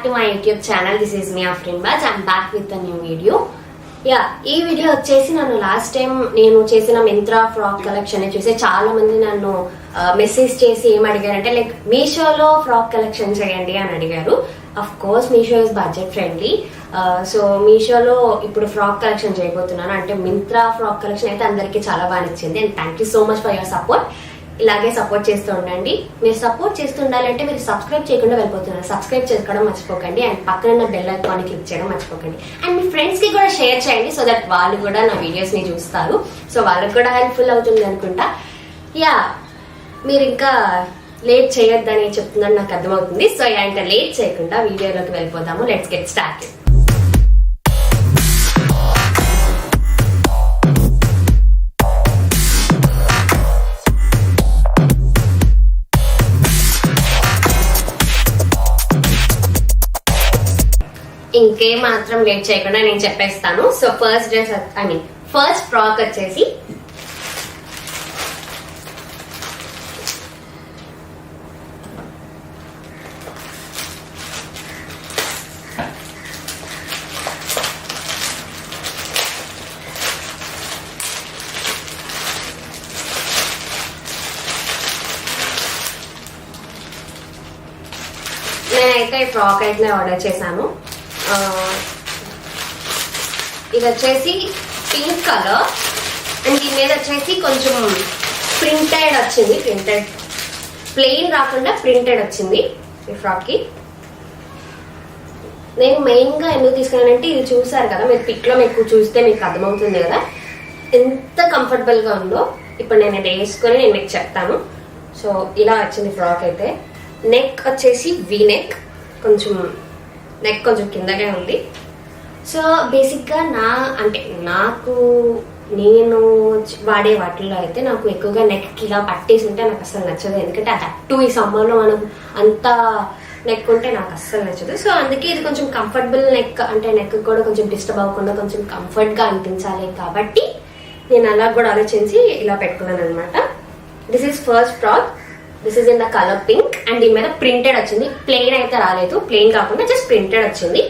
back to my YouTube channel. This is me Afrin Baj. I'm back with a new video. ఈ video వచ్చేసి నన్ను last time నేను చేసిన Myntra frock collection చూసి చాలా మంది నన్ను మెసేజ్ చేసి ఏం అడిగారంటే లైక్ మీషోలో ఫ్రాక్ కలెక్షన్ చేయండి అని అడిగారు. Of course Meesho is budget friendly. So మీషోలో ఇప్పుడు ఫ్రాక్ కలెక్షన్ చేయబోతున్నాను. అంటే మింత్రా ఫ్రాక్ కలెక్షన్ అయితే అందరికీ చాలా బాగా నచ్చింది. And thank you so much for your support. ఇలాగే సపోర్ట్ చేస్తూ ఉండండి. మీరు సపోర్ట్ చేస్తూ ఉండాలంటే మీరు సబ్స్క్రైబ్ చేయకుండా వెళ్ళిపోతున్నారు. సబ్స్క్రైబ్ చేసుకోవడం మర్చిపోకండి. అండ్ పక్కన ఉన్న బెల్ ఐకాన్ క్లిక్ చేయడం మర్చిపోకండి. అండ్ మీ ఫ్రెండ్స్ కి కూడా షేర్ చేయండి సో దట్ వాళ్ళు కూడా నా వీడియోస్ ని చూస్తారు. సో వాళ్ళకి కూడా హెల్ప్ఫుల్ అవుతుంది అనుకుంటా. మీరు ఇంకా లేట్ చేయొద్దని చెప్తుందని నాకు అర్థమవుతుంది. సో ఇంకా లేట్ చేయకుండా వీడియోలోకి వెళ్ళిపోదాము. Let's get start. ఇంకే మాత్రం లేట్ చేయకుండా నేను చెప్పేస్తాను. So first dress first frock వచ్చేసి నేనైతే ఈ ఫ్రాక్ అయితే ఆర్డర్ చేశాను. ఇది వచ్చేసి పింక్ కలర్ అండ్ దీని మీద వచ్చేసి కొంచెం ప్రింటెడ్ వచ్చింది. ప్రింటెడ్ ప్లెయిన్ రాకుండా ప్రింటెడ్ వచ్చింది ఈ ఫ్రాక్ కి. నేను మెయిన్ గా ఎందుకు తీసుకున్నానంటే ఇది చూసారు కదా, మీరు పిక్ లో మీకు చూస్తే మీకు అర్థమవుతుంది కదా ఎంత కంఫర్టబుల్ గా ఉందో. ఇప్పుడు నేను ఇది వేసుకొని నేను మీకు చెప్తాను. సో ఇలా వచ్చింది ఫ్రాక్ అయితే. నెక్ వచ్చేసి వీ నెక్, కొంచెం నెక్ కొంచెం కిందగా ఉంది. సో బేసిక్గా నాకు నేను వాడే వాటిల్లో అయితే నాకు ఎక్కువగా నెక్ ఇలా పట్టేసి ఉంటే నాకు అస్సలు నచ్చదు. ఎందుకంటే అది అట్టు ఈ సమ్మర్లో మనం అంత నెక్ ఉంటే నాకు అస్సలు నచ్చదు. సో అందుకే ఇది కొంచెం కంఫర్టబుల్ నెక్, అంటే నెక్ కూడా కొంచెం డిస్టర్బ్ అవ్వకుండా కొంచెం కంఫర్ట్గా అనిపించాలి కాబట్టి నేను అలా కూడా ఆలోచించి ఇలా పెట్టుకున్నాను అనమాట. This is first frock. This is in the colour pink and దీని మీద ప్రింటెడ్ వచ్చింది. ప్లెయిన్ అయితే రాలేదు, ప్లెయిన్ కాకుండా జస్ట్ ప్రింటెడ్ వచ్చింది.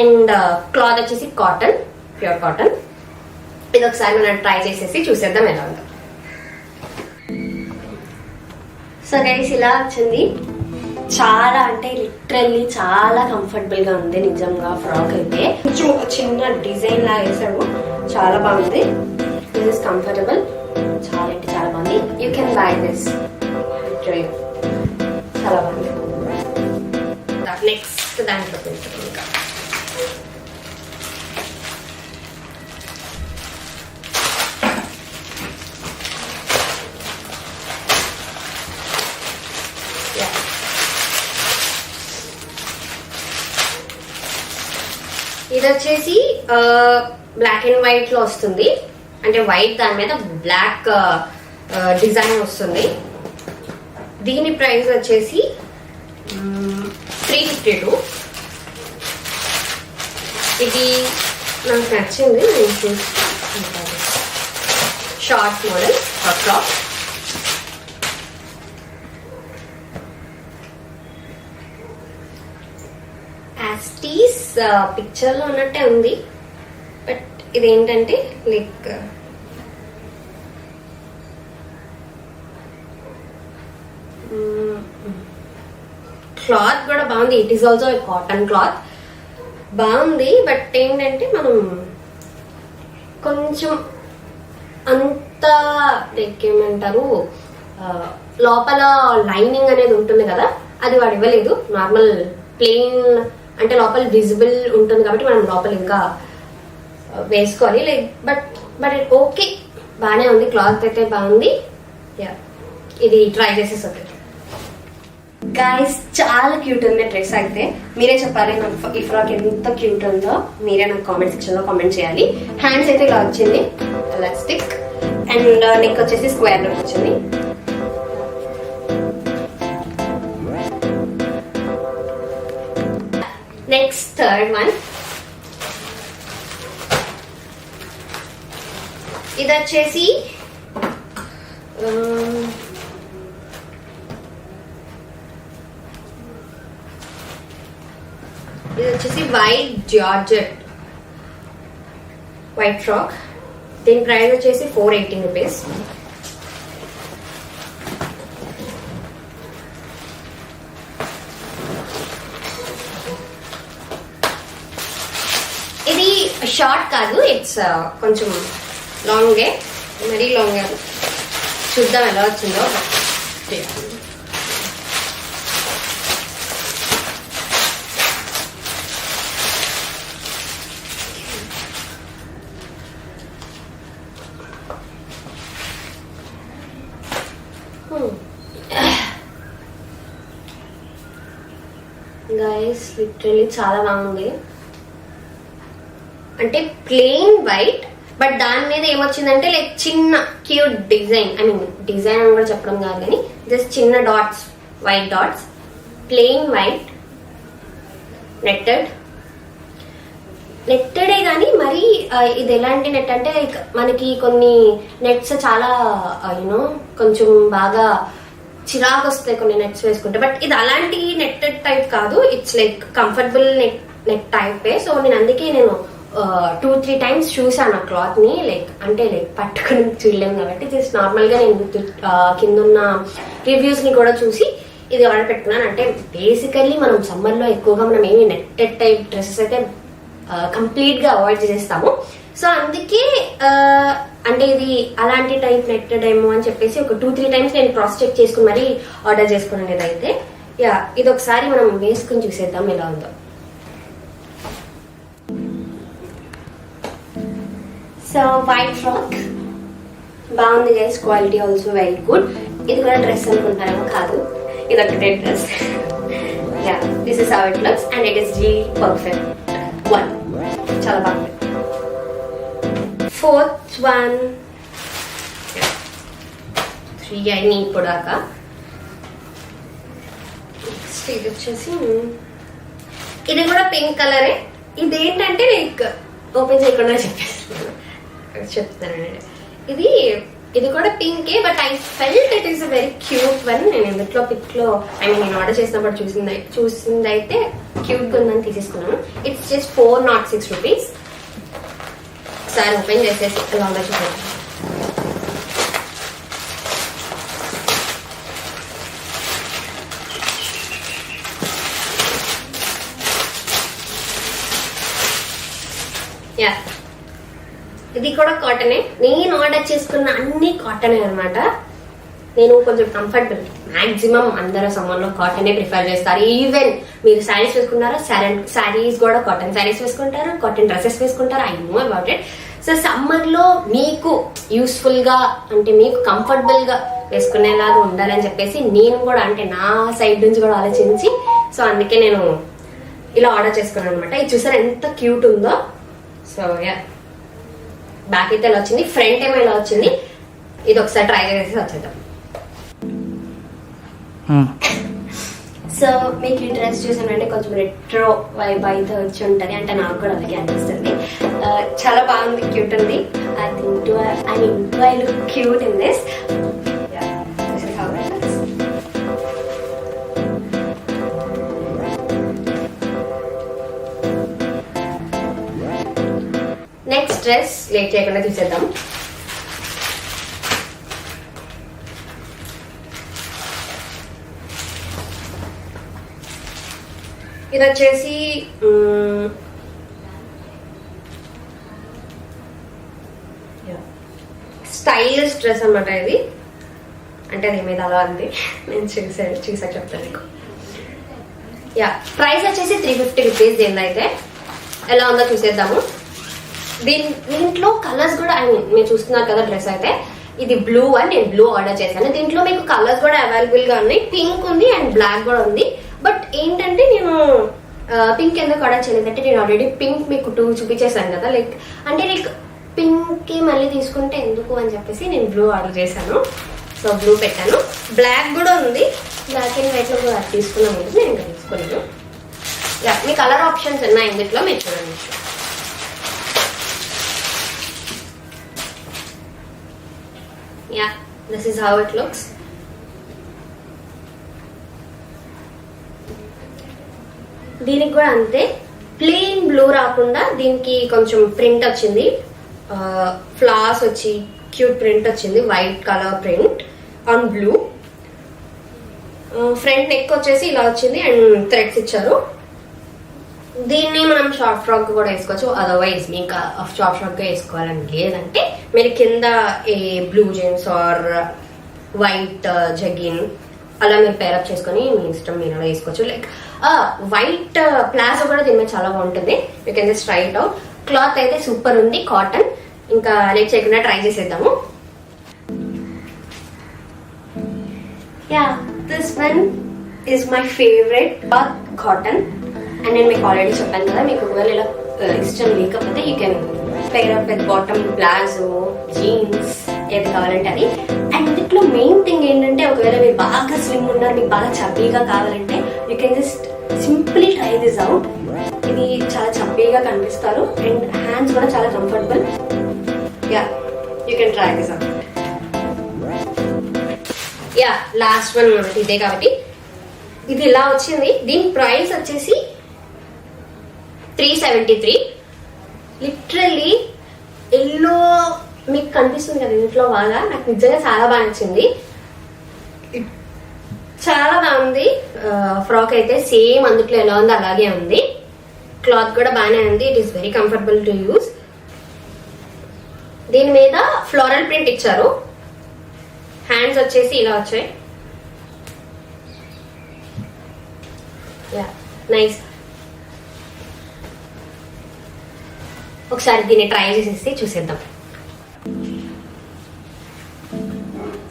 అండ్ క్లాత్ వచ్చేసి కాటన్, ప్యూర్ కాటన్. ఇది ఒకసారి మనం ట్రై చేసేసి చూసేద్దాం ఎలా ఉందో. సో గైస్ ఇలా వచ్చింది. చాలా అంటే లిటరల్లీ చాలా కంఫర్టబుల్ గా ఉంది నిజంగా. ఫ్రాక్ అయితే కొంచెం ఒక చిన్న డిజైన్ లాగా వేసాడు, చాలా బాగుంది. దిస్ ఇస్ కంఫర్టబుల్, చాలా అంటే చాలా బాగుంది. యూ కెన్ బై దిస్, చాలా బాగుంది. నెక్స్ట్ దాంట్లో ఇంకా ఇది వచ్చేసి బ్లాక్ అండ్ వైట్ లో వస్తుంది. అంటే వైట్ దాని మీద బ్లాక్ డిజైన్ వస్తుంది. దీని ప్రైస్ వచ్చేసి 352. ఇది నాకు నచ్చింది. Short model frock. యాస్టీస్ పిక్చర్ లో ఉన్నట్టే ఉంది. బట్ ఇదేంటంటే లైక్ క్లాత్ కూడా బాగుంది. It is also cotton cloth, బాగుంది. బట్ ఏంటంటే మనం కొంచెం అంత లైక్ ఏమంటారు, లోపల లైనింగ్ అనేది ఉంటుంది కదా, అది వాడు ఇవ్వలేదు. నార్మల్ ప్లెయిన్ అంటే లోపల విజిబుల్ ఉంటుంది కాబట్టి మనం లోపల ఇంకా వేసుకోవాలి. లైక్ బట్ ఓకే, బాగానే ఉంది. క్లాత్ అయితే బాగుంది. ఇది ట్రై చేసేసి ఓకే గైస్, చాలా క్యూట్ ఉంది డ్రెస్ అయితే. మీరే చెప్పాలి నాకు ఈ ఫ్రాక్ ఎంత క్యూట్ ఉందో. మీరే నాకు కామెంట్ సెక్షన్ లో కామెంట్ చేయాలి. హ్యాండ్స్ అయితే ఇలా వచ్చింది ఎలాస్టిక్ అండ్ నెక్ వచ్చేసి స్క్వేర్ లో వచ్చింది. నెక్స్ట్ థర్డ్ వన్, ఇది వచ్చేసి ఇది వచ్చేసి వైట్ జార్జెట్ వైట్ ఫ్రాక్. దీని ప్రైస్ వచ్చేసి 480 రూపీస్. ఇది షార్ట్ కాదు, ఇట్స్ కొంచెం లాంగే, మరీ లాంగ్. చూద్దాం ఎలా వచ్చిందో. గైస్ లిటరలీ చాలా బాగుంది. అంటే ప్లెయిన్ వైట్, బట్ దాని మీద ఏమొచ్చిందంటే లైక్ చిన్న cute design. I mean design అని కూడా చెప్పడం కాదు కానీ జస్ట్ చిన్న dots, white dots, plain white, నెట్టెడే కానీ మరి ఇది ఎలాంటి నెట్ అంటే లైక్ మనకి కొన్ని నెట్స్ చాలా యూనో కొంచెం బాగా చిరాకు వస్తాయి కొన్ని నెట్స్ వేసుకుంటే, బట్ ఇది అలాంటి నెట్టెడ్ టైప్ కాదు. ఇట్స్ లైక్ కంఫర్టబుల్ నెట్ టైపే. సో నేను అందుకే నేను 2-3 టైమ్స్ చూసాను ఆ క్లాత్ ని. లైక్ అంటే లైక్ పట్టుకుని చూడలేము కాబట్టి జస్ట్ నార్మల్ గా నేను కింద ఉన్న రివ్యూస్ ని కూడా చూసి ఇది ఆర్డర్ పెట్టుకున్నాను. అంటే బేసికల్లీ మనం సమ్మర్ లో ఎక్కువగా మనం ఏమి నెట్టెడ్ టైప్ డ్రెస్సెస్ అయితే కంప్లీట్ గా అవాయిడ్ చేస్తాము. సో అందుకే అంటే ఇది అలాంటి టైప్ నెట్టెడ్ ఏమో అని చెప్పేసి ఒక 2-3 టైమ్స్ నేను క్రాస్ చెక్ చేసుకుని మరీ ఆర్డర్ చేసుకున్నాను ఇదైతే. యా, ఇది ఒకసారి మనం వేసుకుని చూసేద్దాం ఎలా ఉందో. సో వైట్ ఫ్రాక్ బాగుంది guys, quality also very good. ఇది కూడా డ్రెస్ అనుకుంటారేమో, కాదు, ఇది ఒకటే dress. Yeah, this is how it looks and it is really perfect. 1 చాలా బాగుంది. 4th one 3 అయినాయి ఇప్పుడు దాకా. నెక్స్ట్ ఇది వచ్చేసి ఇది కూడా పింక్ కలరే. ఇదేంటంటే లైక్ ఓపెన్ చేయకుండా చెప్తానండి. ఇది కూడా పింకే, but I felt it is a very cute one. నేను ఎందుట్లో పిక్ లో ఐ మీన్ నేను ఆర్డర్ చేసినప్పుడు చూసింది అయితే క్యూట్ గా ఉందని తీసేసుకున్నాను. It's just 406 rupees. ఒకసారి ఓపెన్ చేసేసి ఎలా ఉందో చూడండి. యా, ఇది కూడా కాటనే. నేను ఆర్డర్ చేసుకున్న అన్ని కాటనే అనమాట. నేను కొంచెం కంఫర్టబుల్, మాక్సిమం అందరూ సమ్మర్ లో కాటనే ప్రిఫర్ చేస్తారు. ఈవెన్ మీరు శారీస్ వేసుకుంటారా, శారీస్ కూడా కాటన్ శారీస్ వేసుకుంటారు, కాటన్ డ్రెస్సెస్ వేసుకుంటారు. I know about it. So summer లో మీకు యూస్ఫుల్ గా అంటే మీకు కంఫర్టబుల్ గా వేసుకునేలాగా ఉండాలని చెప్పేసి నేను కూడా అంటే నా సైడ్ నుంచి కూడా ఆలోచించి సో అందుకే నేను ఇలా ఆర్డర్ చేసుకున్నాను అనమాట. ఇది చూసారు ఎంత క్యూట్ ఉందో. సో యా, బ్యాక్ అయితే ఇలా వచ్చింది, ఫ్రంట్ ఏమో ఇలా వచ్చింది. ఇది ఒకసారి ట్రై చేసి వచ్చేద్దాం. సో మీకు ఈ డ్రెస్ చూసానంటే కొంచెం రెట్రో వైబ్ అయితే వచ్చి ఉంటుంది, అంటే నాకు కూడా అలాగే అనిపిస్తుంది. చాలా బాగుంది, క్యూట్ ఉంది. I look cute in this. Next dress late చేయకుండా తీసేద్దాం. ఇది వచ్చేసి స్టైలిష్ డ్రెస్ అనమాట. ఇది అంటే అది మీద అలా ఉంది, నేను చూసాక చెప్తాను మీకు. యా, ప్రైస్ వచ్చేసి 350 రూపీస్. దీనిదైతే ఎలా ఉందో చూసేద్దాము. దీంట్లో కలర్స్ కూడా ఐ మీన్ మీరు చూస్తున్నారు కదా డ్రెస్ అయితే ఇది బ్లూ అని నేను బ్లూ ఆర్డర్ చేశాను. దీంట్లో మీకు కలర్స్ కూడా అవైలబుల్ గా ఉన్నాయి. పింక్ ఉంది అండ్ బ్లాక్ కూడా ఉంది. బట్ ఏంటంటే నేను పింక్ ఎందుకు ఆర్డర్ చేయలేదు అంటే నేను ఆల్రెడీ పింక్ మీకు 2 చూపించేసాను కదా. లైక్ అంటే లైక్ పింక్ కి మళ్ళీ తీసుకుంటే ఎందుకు అని చెప్పేసి నేను బ్లూ ఆర్డర్ చేశాను. సో బ్లూ పెట్టాను. బ్లాక్ కూడా ఉంది, బ్లాక్ అండ్ వైట్ లో కూడా తీసుకున్నాను. నేను ఇంకా తీసుకోలేదు. యా, మీ కలర్ ఆప్షన్స్ ఉన్నాయి ఇందులో, మీరు చూడండి. Yeah, this is how it looks. దీనికి కూడా అంతే, ప్లెయిన్ బ్లూ రాకుండా దీనికి కొంచెం ప్రింట్ వచ్చింది, ఫ్లవర్స్ వచ్చి క్యూట్ ప్రింట్ వచ్చింది, white colour print on blue. Front neck వచ్చేసి ఇలా వచ్చింది అండ్ థ్రెడ్స్ ఇచ్చారు. దీన్ని మనం షార్ట్ ఫ్రాక్ కూడా వేసుకోవచ్చు. అదర్వైజ్ మీకు షార్ట్ ఫ్రాక్ గా వేసుకోవాలని లేదంటే మీరు కింద ఏ బ్లూ జీన్స్ ఆర్ వైట్ జగిన్ అలా మీరు పేరప్ చేసుకొని మీ ఇష్టం మీరు అలా వేసుకోవచ్చు. లైక్ వైట్ ప్లాజో కూడా దీని మీద చాలా బాగుంటుంది. You can just try it out. Cloth అయితే సూపర్ ఉంది, కాటన్. ఇంకా లేట్ చేయకుండా ట్రై చేసేద్దాము. Yeah, this one is my favourite cloth, cotton. And నేను మీకు ఆల్రెడీ చెప్పాను కదా, మీకు ఒకవేళ ఇలా ఇష్టం లేకపోతే you can pair up with bottom palazzo, jeans, ఏది కావాలంటే అది. అండ్ ఇందులో మెయిన్ థింగ్ ఏంటంటే, ఒకవేళ మీరు బాగా స్లిమ్ ఉన్నారు, మీకు బాగా చబ్బీగా కావాలంటే you can just simply try this out. ఇది చాలా చబ్బీగా కనిపిస్తారు అండ్ హ్యాండ్స్ కూడా చాలా comfortable. Yeah, you can try this out. Yeah, last one ఇదే కాబట్టి ఇది ఇలా వచ్చింది. దీని ప్రైస్ వచ్చేసి 373. లిటరల్లీ ఎల్లో మీకు కనిపిస్తుంది కదా ఇంట్లో బాగా, నాకు నిజంగా చాలా బాగా నచ్చింది, చాలా బాగుంది. ఫ్రాక్ అయితే సేమ్ అందుట్లో ఎలా ఉందో అలాగే ఉంది. క్లాత్ కూడా బాగానే ఉంది. It is very comfortable to use. దీని మీద ఫ్లోరల్ ప్రింట్ ఇచ్చారు. హ్యాండ్స్ వచ్చేసి ఇలా వచ్చాయి. Yeah, nice. ఒకసారి దీన్ని ట్రై చేసేసి చూసేద్దాం.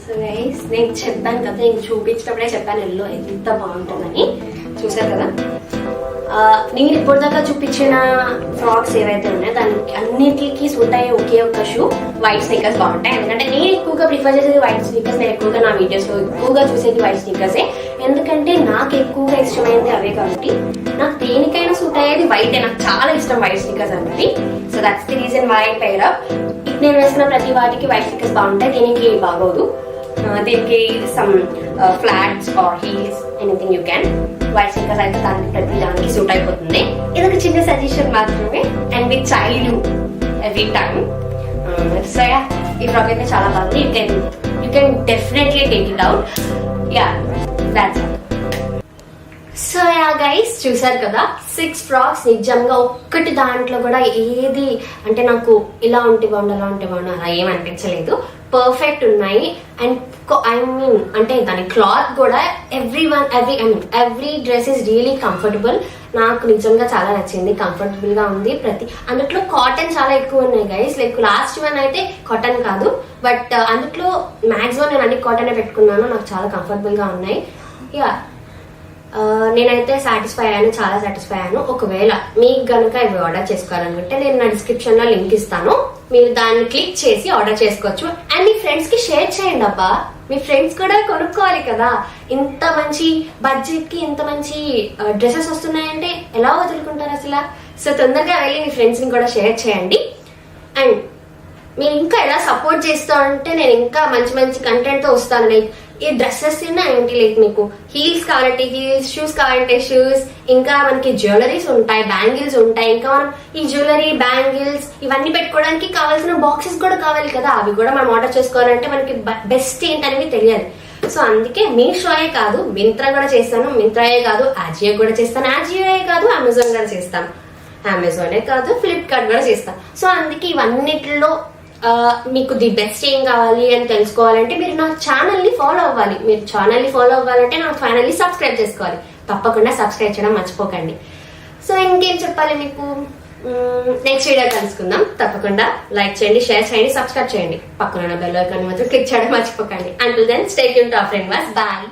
సో గైస్, నేను చెప్పాను కదా, నేను చూపించినప్పుడే చెప్పాను ఎల్లో ఎంత బాగుంటుందని. చూసారు కదా, నేను ఇప్పటిదాకా చూపించిన ఫ్రాక్స్ ఏవైతే ఉన్నాయో దానికి అన్నిటికీ సూట్ అయ్యే ఒకే ఒక్క షూ వైట్ స్నీకర్స్ బాగుంటాయి. ఎందుకంటే నేను ఎక్కువగా ప్రిఫర్ చేసేది వైట్ స్నీకర్స్. నేను ఎక్కువగా నా వీడియోస్ లో ఎక్కువగా చూసేది వైట్ స్నీకర్సే, ఎందుకంటే నాకు ఎక్కువగా ఇష్టమైనది అవే కాబట్టి. నాకు దేనికైనా సూట్ అయ్యేది వైట్. నాకు చాలా ఇష్టం వైట్ స్నీకర్స్ అనేది. So that's the reason why I pair up. నేను వేసిన ప్రతి వాటికి వైట్ స్నీకర్స్ బాగుంటాయి, దీనికి బాగోదు. దీనికి some flats or heels, anything you can. White sneakers అయితే దానికి ప్రతి దానికి సూట్ అయిపోతుంది. ఇది ఒక చిన్న సజెషన్ మాత్రమే, and with child every time. So yeah, ఈ ఫ్రాక్ అయితే చాలా బాగుంది. You can definitely take it out. Yeah, that's it. So yeah guys, చూసారు కదా 6 ఫ్రాక్స్. నిజంగా ఒక్కటి దాంట్లో కూడా ఏది అంటే నాకు ఇలా ఉంటే బాగుండు అలా ఉంటే బాగుండు అలా ఏం అనిపించలేదు. పర్ఫెక్ట్ ఉన్నాయి. అండ్ ఐ మీన్ అంటే దాని క్లాత్ కూడా every dress is really comfortable. నాకు నిజంగా చాలా నచ్చింది, కంఫర్టబుల్ గా ఉంది. అందుట్లో కాటన్ చాలా ఎక్కువ ఉన్నాయి గైస్. లైక్ లాస్ట్ వన్ అయితే కాటన్ కాదు, బట్ అందుట్లో మాక్సిమం నేను అన్ని కాటనే పెట్టుకున్నాను. నాకు చాలా కంఫర్టబుల్ గా ఉన్నాయి. యా, నేనైతే సాటిస్ఫై అయ్యాను, చాలా సాటిస్ఫై అయ్యాను. ఒకవేళ మీకు గనుక ఇవి ఆర్డర్ చేసుకోవాలనుకుంటే నేను నా డిస్క్రిప్షన్ లో లింక్ ఇస్తాను, మీరు దాన్ని క్లిక్ చేసి ఆర్డర్ చేసుకోవచ్చు. అండ్ మీ ఫ్రెండ్స్ కి షేర్ చేయండి అబ్బా, మీ ఫ్రెండ్స్ కూడా కొనుక్కోవాలి కదా. ఇంత మంచి బడ్జెట్ కి ఇంత మంచి డ్రెస్సెస్ వస్తున్నాయంటే ఎలా వదులుకుంటారు అసలు. సో తొందరగా వెళ్ళి మీ ఫ్రెండ్స్ ని కూడా షేర్ చేయండి. అండ్ మీరు ఇంకా ఎలా సపోర్ట్ చేస్తా అంటే నేను ఇంకా మంచి మంచి కంటెంట్ తో వస్తాను. లైక్ ఈ డ్రెస్సెస్ ఏంటి, లైక్ మీకు హీల్స్ కావాలంటే హీల్స్, షూస్ కావాలంటే షూస్, ఇంకా మనకి జ్యువెలరీస్ ఉంటాయి, బ్యాంగిల్స్ ఉంటాయి. ఇంకా మనం ఈ జ్యువెలరీ, బ్యాంగిల్స్ ఇవన్నీ పెట్టుకోవడానికి కావాల్సిన బాక్సెస్ కూడా కావాలి కదా, అవి కూడా మనం ఆర్డర్ చేసుకోవాలంటే మనకి బెస్ట్ ఏంటనేవి తెలియాలి. సో అందుకే మీషోయే కాదు, మింత్రా కూడా చేస్తాను. మింత్రాయే కాదు, ఆజియో కూడా చేస్తాను. ఆజియోయే కాదు, అమెజాన్ కూడా చేస్తాను. అమెజానే కాదు, ఫ్లిప్కార్ట్ కూడా చేస్తాను. సో అందుకే ఇవన్నిటిలో మీకు ది బెస్ట్ ఏం కావాలి అని తెలుసుకోవాలంటే మీరు నా ఛానల్ ని ఫాలో అవ్వాలి. మీరు ఛానల్ ని ఫాలో అవ్వాలంటే నా ఛానల్ ని సబ్స్క్రైబ్ చేసుకోవాలి. తప్పకుండా సబ్స్క్రైబ్ చేయడం మర్చిపోకండి. సో ఇంకేం చెప్పాలి మీకు, నెక్స్ట్ వీడియో కలుసుకుందాం. తప్పకుండా లైక్ చేయండి, షేర్ చేయండి, సబ్స్క్రైబ్ చేయండి. పక్కన బెల్ ఐకాన్ మాత్రం క్లిక్ చేయడం మర్చిపోకండి. Until then stay tuned to our friend వాస్. బాయ్.